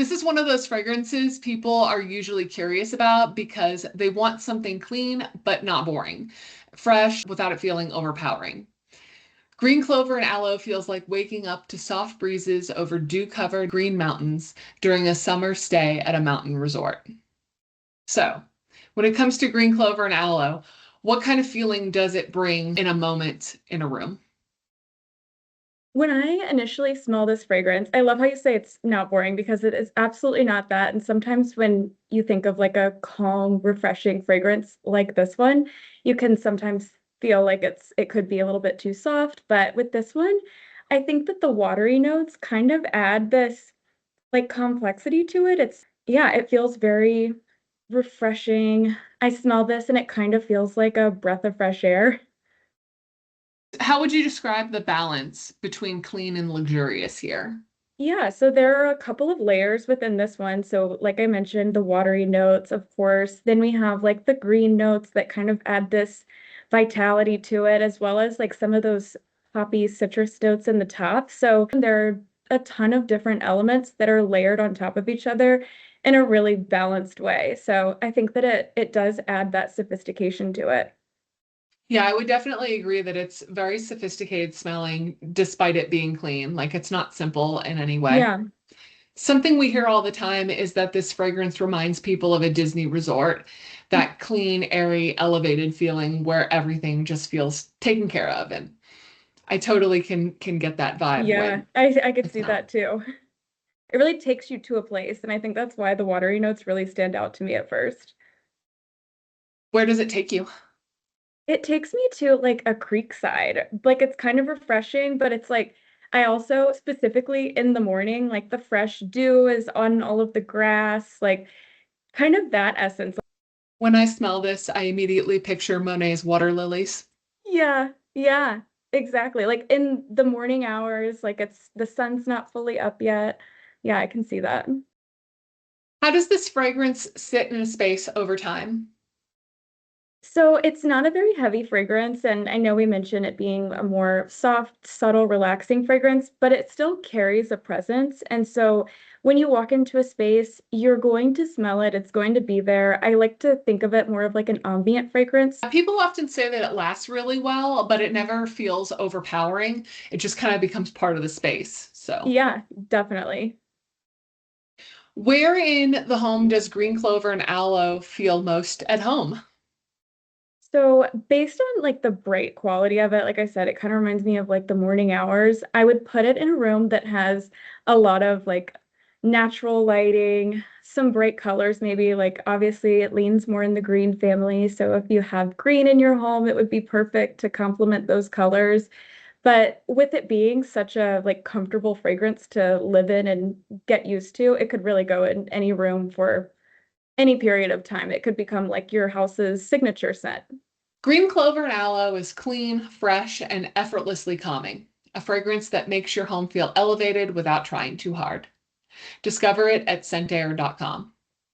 This is one of those fragrances people are usually curious about because they want something clean but not boring, fresh without it feeling overpowering. Green Clover and Aloe feels like waking up to soft breezes over dew-covered green mountains during a summer stay at a mountain resort. So, when it comes to Green Clover and Aloe, what kind of feeling does it bring in a moment in a room? When I initially smell this fragrance, I love how you say it's not boring because it is absolutely not that. And sometimes when you think of like a calm, refreshing fragrance like this one, you can sometimes feel like it could be a little bit too soft. But with this one, I think that the watery notes kind of add this like complexity to it. Yeah, it feels very refreshing. I smell this and it kind of feels like a breath of fresh air. How would you describe the balance between clean and luxurious here? Yeah, so there are a couple of layers within this one. So, like I mentioned, the watery notes, of course. Then we have like the green notes that kind of add this vitality to it, as well as like some of those poppy citrus notes in the top. So, there are a ton of different elements that are layered on top of each other in a really balanced way. So, I think that it does add that sophistication to it. Yeah, I would definitely agree that it's very sophisticated smelling despite it being clean. Like it's not simple in any way. Yeah. Something we hear all the time is that this fragrance reminds people of a Disney resort, that clean, airy, elevated feeling where everything just feels taken care of. And I totally can get that vibe Yeah, when I I could see smell. that too. It really takes you to a place, and I think that's why the watery notes really stand out to me at first. Where does it take you? It takes me to, like, a creek side. Like, it's kind of refreshing, but it's like I also specifically in the morning, like, the fresh dew is on all of the grass, like, kind of that essence. When I smell this, I immediately picture Monet's water lilies. Yeah, yeah, exactly. Like, in the morning hours, like, it's the sun's not fully up yet. Yeah, I can see that. How does this fragrance sit in a space over time? So it's not a very heavy fragrance, and I know we mentioned it being a more soft, subtle, relaxing fragrance, but it still carries a presence. And so when you walk into a space, you're going to smell it, it's going to be there. I like to think of it more of like an ambient fragrance. People often say that it lasts really well, but it never feels overpowering. It just kind of becomes part of the space. So, Yeah, definitely. where in the home does green clover and aloe feel most at home? So based on like the bright quality of it, like I said, it kind of reminds me of like the morning hours. I would put it in a room that has a lot of like natural lighting, some bright colors, maybe like obviously it leans more in the green family. So if you have green in your home, it would be perfect to complement those colors. But with it being such a like comfortable fragrance to live in and get used to, it could really go in any room for any period of time. It could become like your house's signature scent. Green clover and aloe is clean, fresh, and effortlessly calming, a fragrance that makes your home feel elevated without trying too hard. Discover it at scentair.com.